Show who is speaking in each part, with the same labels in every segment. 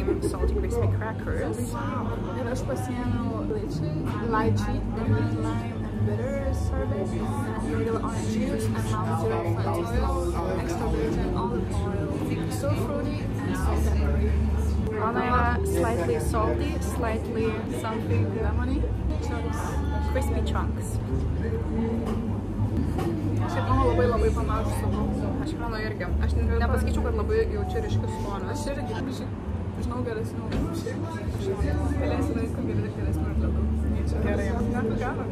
Speaker 1: cream salty crispy crackers.
Speaker 2: Ir aš pasiėmiau lychee, lemon, lime, and bitter sorbet, and regular orange juice, and Mount Zero plant oil, extra virgin olive oil, so fruity and so peppery.
Speaker 1: Mano yra slightly salty, slightly
Speaker 2: Something lemony.
Speaker 1: crispy chunks.
Speaker 2: Šiaip mano labai panašus savo.
Speaker 1: Aš manau irgi. Aš nepasakyčiau, kad labai jaučiu ryškius skonius.
Speaker 2: Aš irgi žinau geresnių. Galėsiu laiko geresnių ir labiau.
Speaker 1: Gerai.
Speaker 2: Nėra gero.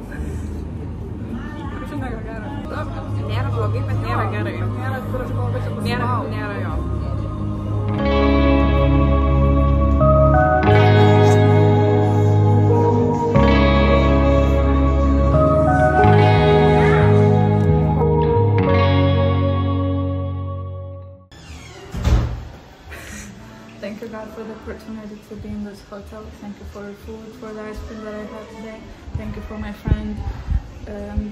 Speaker 2: Kažkaip nėra gero.
Speaker 1: Nėra blogai, bet nėra gerai.
Speaker 2: Nėra, kur aš galvoju, kad čia bus wow.
Speaker 1: Nėra jo.
Speaker 2: Thank you God for the opportunity to be in this hotel. Thank you for the food, for the ice cream that I had today. Thank you for my friend.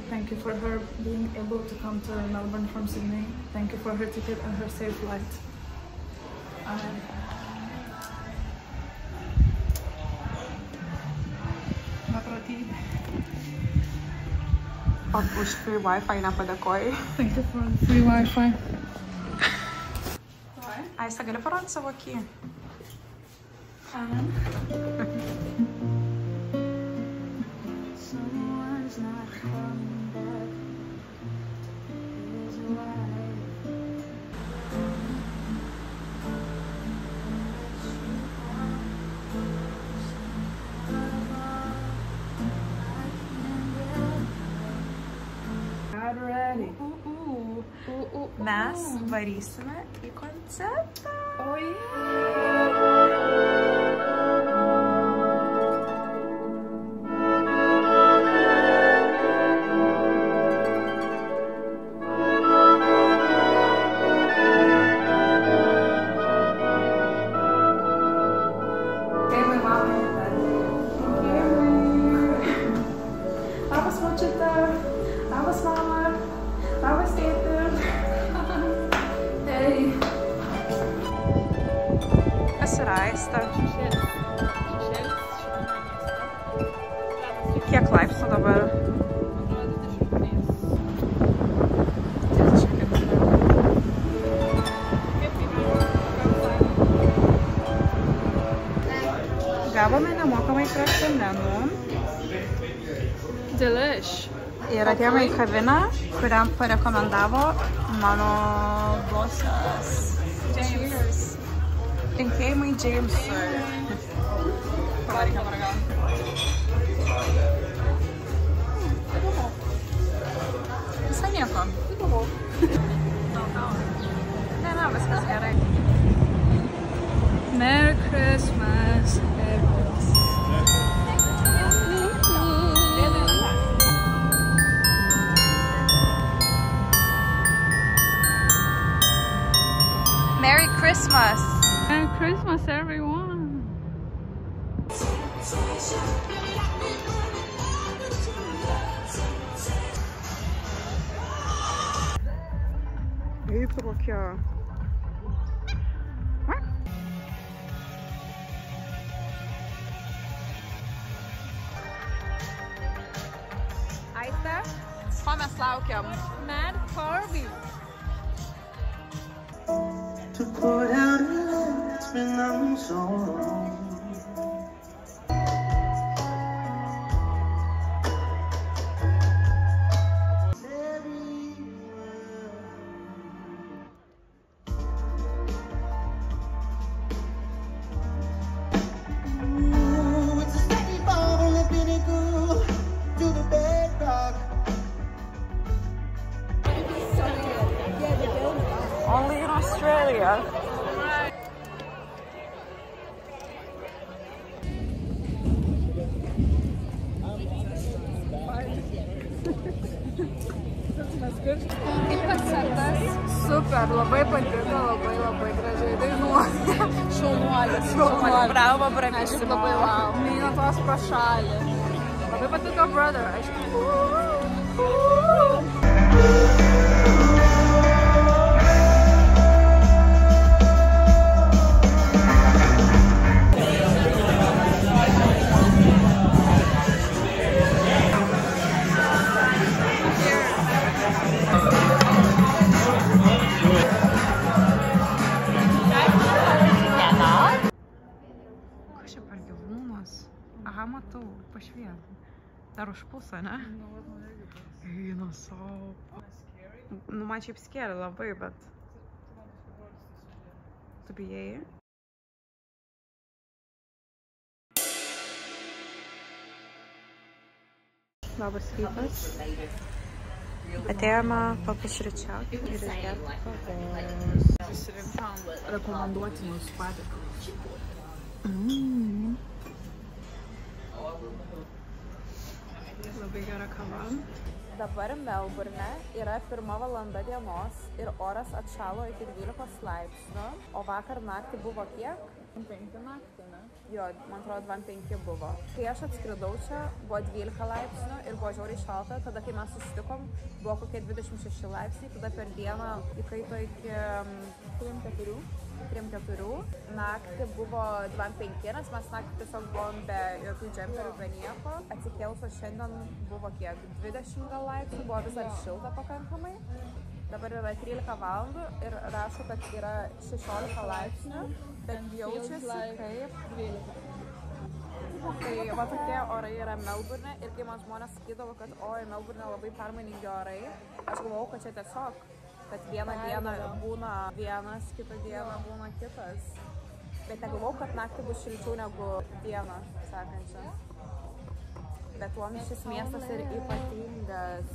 Speaker 2: Thank you for her being able to come to Melbourne from Sydney. Thank you for her ticket and her safe flight. Amen.
Speaker 1: Už free Wi-Fi nepadėkojai.
Speaker 2: Thank you for the free Wi-Fi.
Speaker 1: Aiste, gali parodyti savo key?
Speaker 2: Someone's not coming back. Is alive. Got ready.
Speaker 1: Mes varysime į koncertą.
Speaker 2: Oh Labas močiute, labas mama, labas tėti. Hey.
Speaker 1: Kas yra Aiste? Kiek laipsnių dabar? Gavome nemokamai kraštenenų.
Speaker 2: Delish.
Speaker 1: Ir atėjome į kavinę, kuriam parekomendavo mano bosas. Cheers. Linkėjimai Jamesui. Reikia paragauti. Visai nieko. Ne, viskas gerai.
Speaker 2: Merry Christmas.
Speaker 1: Merry Christmas.
Speaker 2: Merry Christmas, everyone.
Speaker 1: Eita, kokia. Aiste, ko mes laukiam?
Speaker 2: Mad Corby.
Speaker 3: To pour out a love that's been known so long. Ooh, it's a steady fall from the pinnacle to the bedrock.
Speaker 1: Only in Australia.
Speaker 2: Kaip koncertas? Super, labai patiko, labai gražiai dainuoja. Šaunuolis.
Speaker 1: Bravo, bravissimo.
Speaker 2: Aišku, labai wow. Neina tos pro šalį. Labai patiko Brother, aišku.
Speaker 4: Kas čia per gyvūnas? Aha, matau, pašvietą. Dar užpulsa, ne? Eina savo. Nu, man šiaip skėlė labai, bet... Tu bijai? Labas rytas. Atėjome papusryčiauti ir išgerti kavos.
Speaker 2: Susirinkom rekomenduotinus patiekalus. Labai gera kava.
Speaker 4: Dabar Melburne yra 1 valanda dienos ir oras atšalo iki 12 laipsnių, o vakar naktį buvo kiek?
Speaker 2: 5 naktį, ne?
Speaker 4: Jo, man atrodo, 25 buvo. Kai aš atskridau čia, buvo 12 laipsnių ir buvo žiauriai šalta. Tada, kai mes susitikom, buvo kokie 26 laipsniai. Tada per dieną įkaito iki 3-4. Naktį buvo 25, nes mes naktį tiesiog buvom be jokių džemperių, be nieko. Atsikėlusios šiandien buvo kiek 20 gal laipsnių, buvo vis dar šilta pakankamai. Dabar yra 13 valandų ir rašo, kad yra 16 laipsnių, bet jaučiasi kaip... Tai va tokie orai yra Melburne ir kai man žmonės sakydavo, kad oi, Melburne labai permainingi orai, aš galvojau, kad čia tiesiog, kad vieną dieną būna vienas, kitą dieną būna kitas. Bet negalvojau, kad naktį bus šilčiau negu dieną sekančią. Bet tuom šis miestas ir ypatingas.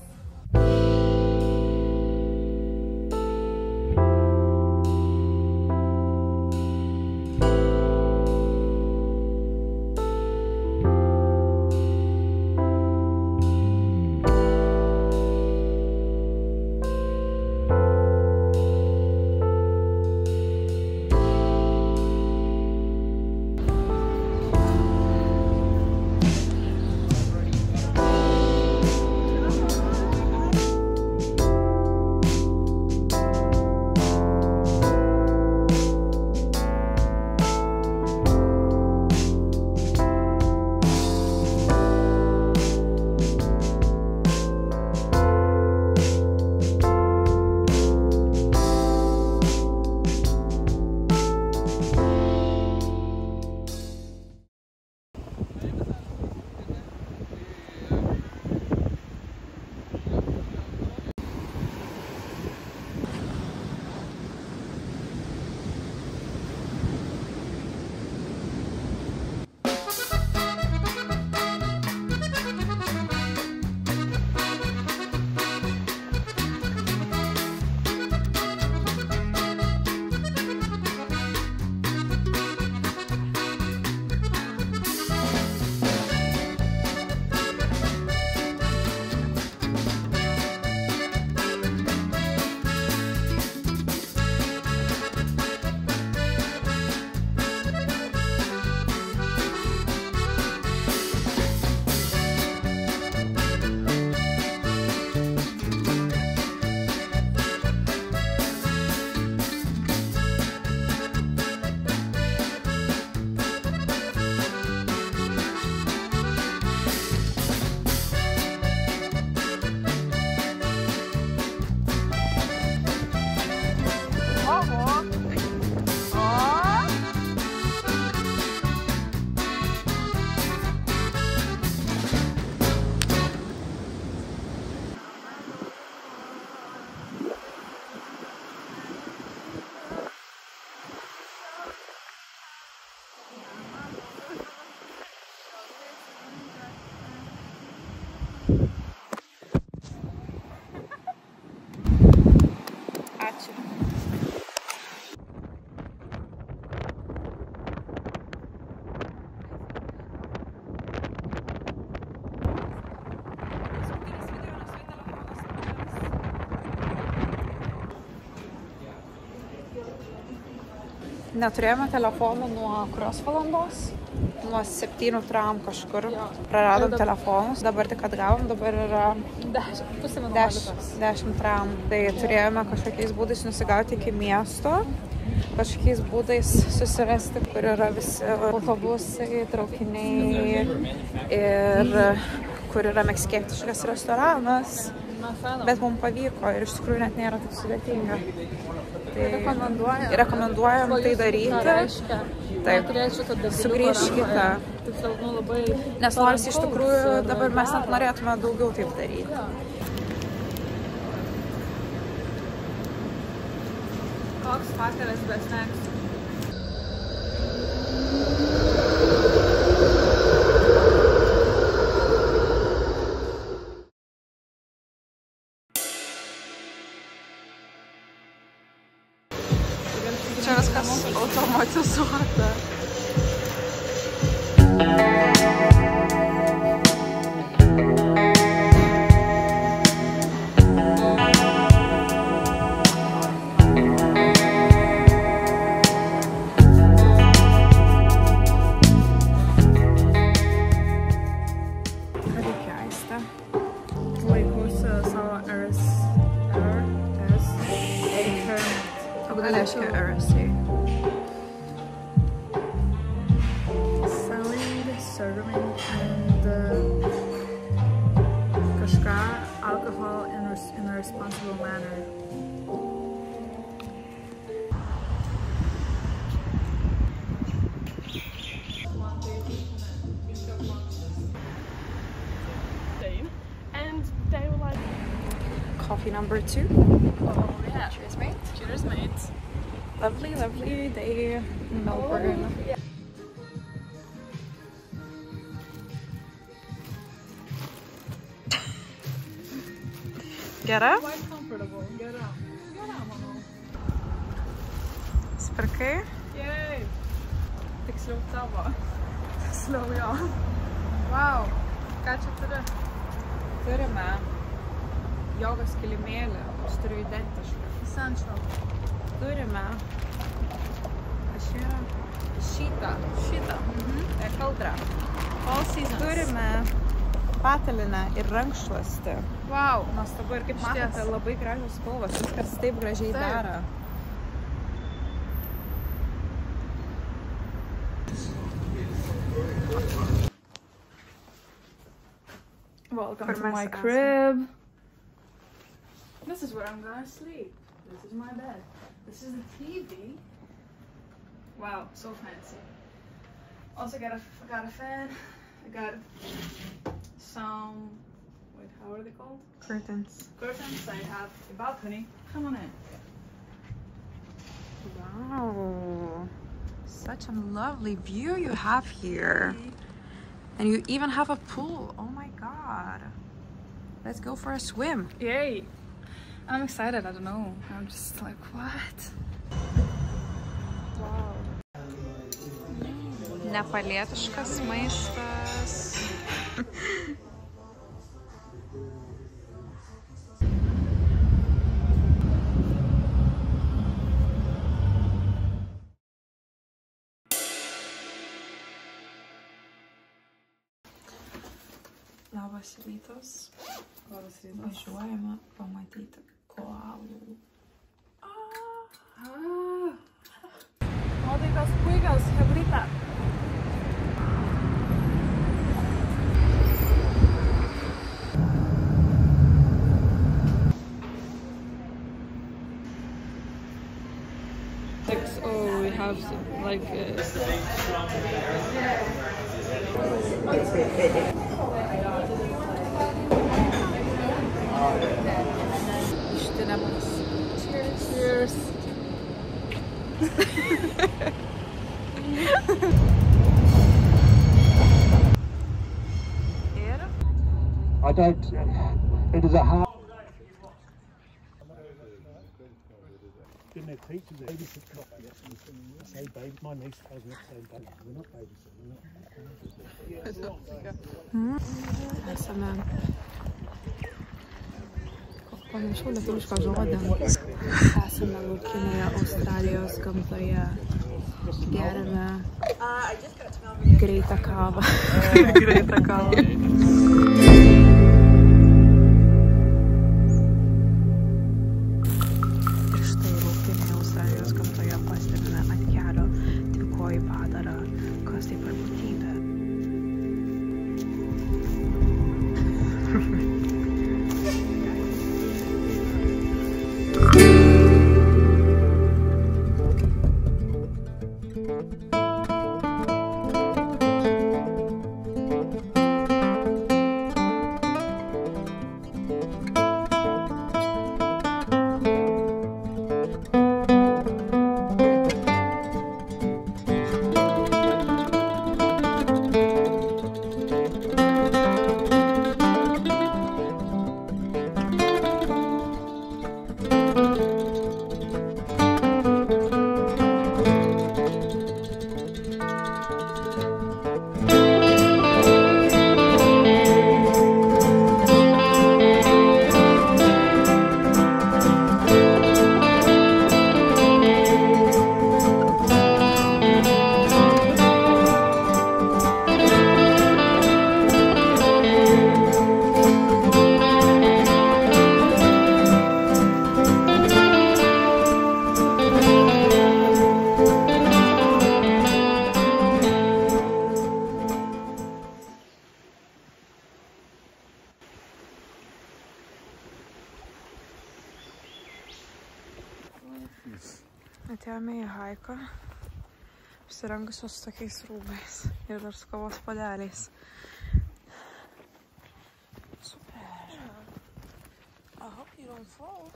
Speaker 5: Neturėjome telefonų nuo kurios valandos? Nuo 7 tram kažkur. Praradom telefonus, dabar tik atgavom, dabar yra 10 tram. Tai turėjome kažkokiais būdais nusigauti iki miesto, kažkokiais būdais susirasti, kur yra visi autobusai, traukiniai ir kur yra meksikietiškas restoranas. Bet mums pavyko ir iš tikrųjų net nėra taip sudėtinga. Tai rekomenduojam tai daryti. Taip, sugrįžkite. Nes nors iš tikrųjų dabar mes net norėtume daugiau taip daryti.
Speaker 4: Koks vakaras be snacks?
Speaker 5: Čia viskas automatizuota.
Speaker 2: Selling, serving, and kažką alcohol in a responsible manner.
Speaker 1: And they were like,
Speaker 5: Coffee number 2.
Speaker 1: oh yeah.
Speaker 5: Cheers, mate.
Speaker 1: Cheers, mate.
Speaker 5: Lovely, lovely day in Melbourne. Gera?
Speaker 2: Quite comfortable. Get out.
Speaker 5: Spirkai?
Speaker 2: Yay! Tiksliau tavo.
Speaker 5: Tiksliau jo.
Speaker 2: Wow. Ką čia turi?
Speaker 5: Turime jogos kilimėlį. Aš turiu identišką.
Speaker 2: Essential.
Speaker 5: Turime šitą. Kaldrą.
Speaker 2: All seasons.
Speaker 5: Turime patalinę ir rankšluostį.
Speaker 2: Wow.
Speaker 5: Nuostabu ir kaip
Speaker 2: Išties.
Speaker 5: matote, labai gražios spalvos. Viskas taip gražiai
Speaker 2: Taip.
Speaker 5: dera.
Speaker 2: Welcome to
Speaker 5: Kur
Speaker 2: my
Speaker 5: mes
Speaker 2: crib. This is where I'm gonna sleep. This is my bed. This is the TV. Wow, so fancy. Also got a fan. I got some, wait, how are they called?
Speaker 5: Curtains.
Speaker 2: Curtains. I have a balcony. Come on in.
Speaker 5: Wow. Such a lovely view you have here. And you even have a pool. Oh my god. Let's go for a swim.
Speaker 2: Yay! I'm excited. I don't know. I'm just like, what?
Speaker 5: Wow. Nepalietiškas maistas. Labas rytas. Važiuojame pamatyti koalų.
Speaker 2: Nuotaikos puikios, chebryta.
Speaker 1: oh, we have like
Speaker 2: Cheers.
Speaker 3: I don't. It is a hard. Didn't have teachers there. Babysit coffee. I say baby. My niece tells me to say baby. We're not babysitting.
Speaker 5: Esame. Pamiršau lietuvišką žodį. Esame laukinėje Australijos gamtoje. Geriame greitą kavą. Greitą kavą. Ir štai laukinėje Australijos gamtoje pastebime ant kelio dvikojį padarą. Kas tai per būtybė? Atėjome į haiką, apsirengusios tokiais rūbais ir dar su kavos puodeliais. Super. I hope you don't fall.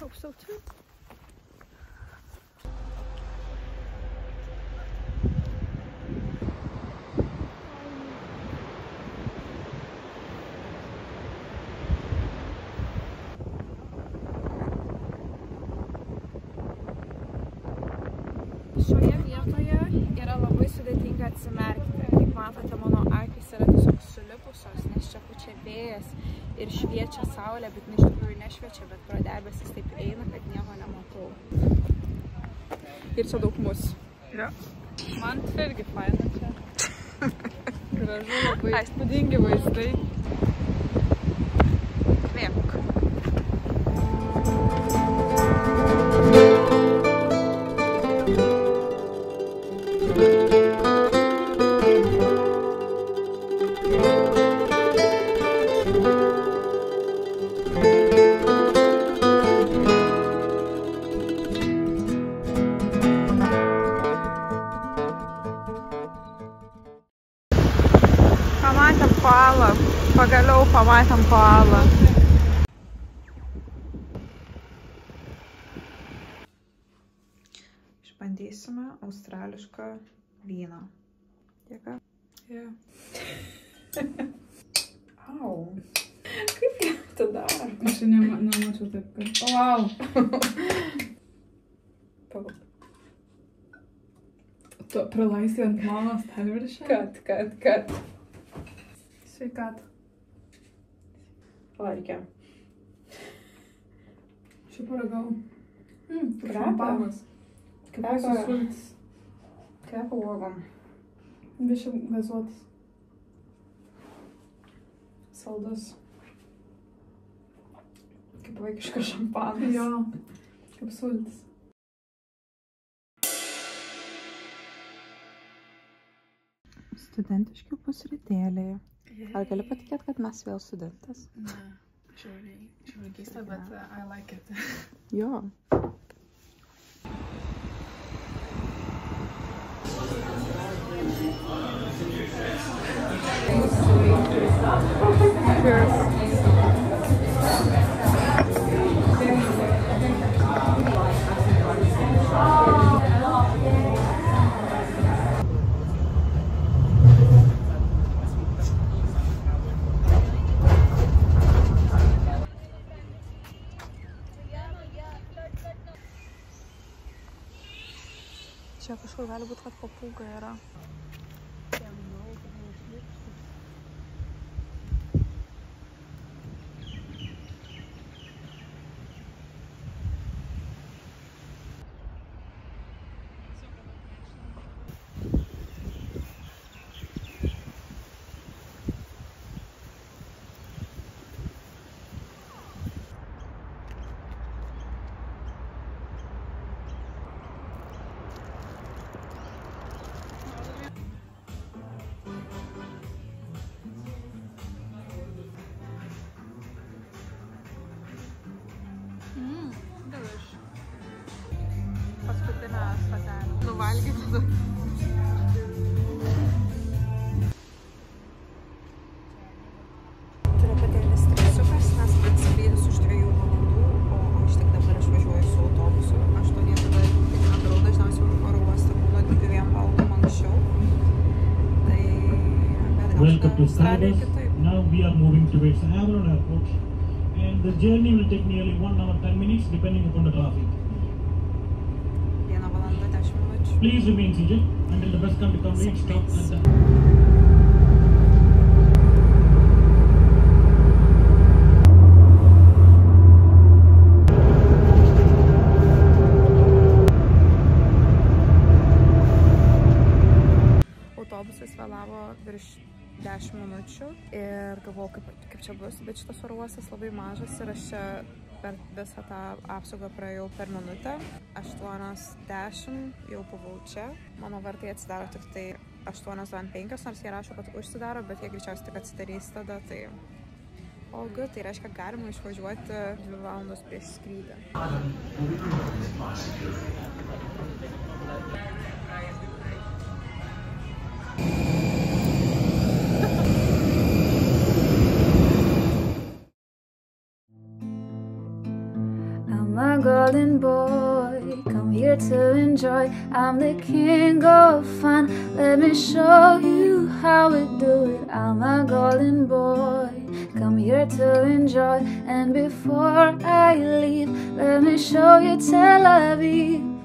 Speaker 5: Hope so too. Šioje vietoje yra labai sudėtinga atsimerkti. Kaip matote, mano akys yra tiesiog sulipusios, nes čia pučia vėjas ir šviečia saulė, bet iš tikrųjų nešviečia, bet pro debesis taip eina, kad nieko nematau. Ir čia daug mūsų. Ja. Man irgi faina čia. Gražu, labai įspūdingi vaizdai. Kvėpk. Pamatėm koalą. Pagaliau pamatėm koalą. Išbandysime australišką vyną. Jėga?
Speaker 2: Yeah.
Speaker 5: Au. Kaip jie tai daro?
Speaker 2: Aš nemačiau taip, kad... O, wow. Tu prilaisai ant mano stalviršio?
Speaker 5: Kad.
Speaker 2: Sveikat.
Speaker 5: Pavarkė.
Speaker 2: Šiaip paragau.
Speaker 5: Kvepia.
Speaker 2: Šampanas. Kaip susultis.
Speaker 5: Kvepia uogom.
Speaker 2: Biškai gazuotas.
Speaker 5: Saldus. Kaip vaikiškas šampanas.
Speaker 2: Jo. Kaip sultis.
Speaker 5: Studentiški pusrytėliai. Ar gali patikėti, kad mes vėl studentas?
Speaker 2: Ne. Žiūrėjau keista, bet I like it.
Speaker 5: Jo. Čia kažkur gali būti, kad papūga yra. Paskutinę stotelę. Nuvalgyti. Truputėlis stresiukas, nes skrydis už 2 valandų, o aš tik dabar išvažiuoju su autobusu. Aš to niekada tik nedarau, dažniausiai oro uoste būna 2 valandom anksčiau. Tai
Speaker 6: Welcome to Starbucks. Now we are moving towards Avalon Airport, and the journey will take nearly 1 hour 10 minutes depending upon the traffic.
Speaker 5: 1 valanda 10 minučių.
Speaker 6: Please remain seated until the bus come to complete stop at the...
Speaker 5: Autobusas vėlavo virš 10 minučių ir galvojau, kaip čia bus, bet šitas oro uostas labai mažas ir aš čia per visą tą apsaugą praėjau per minutę. 8:10 jau buvau čia. Mano vartai atsidaro tik tai 8:05, nors jie rašo, kad užsidaro, bet jie greičiausiai tik atsidarys tada, tai All good, tai reiškia galima išvažiuoti 2 valandos prieš skrydį.
Speaker 7: I'm a golden boy, come here to enjoy. I'm the king of fun, let me show you how we do it. I'm a golden boy, come here to enjoy. And before I leave, let me show you Tel Aviv.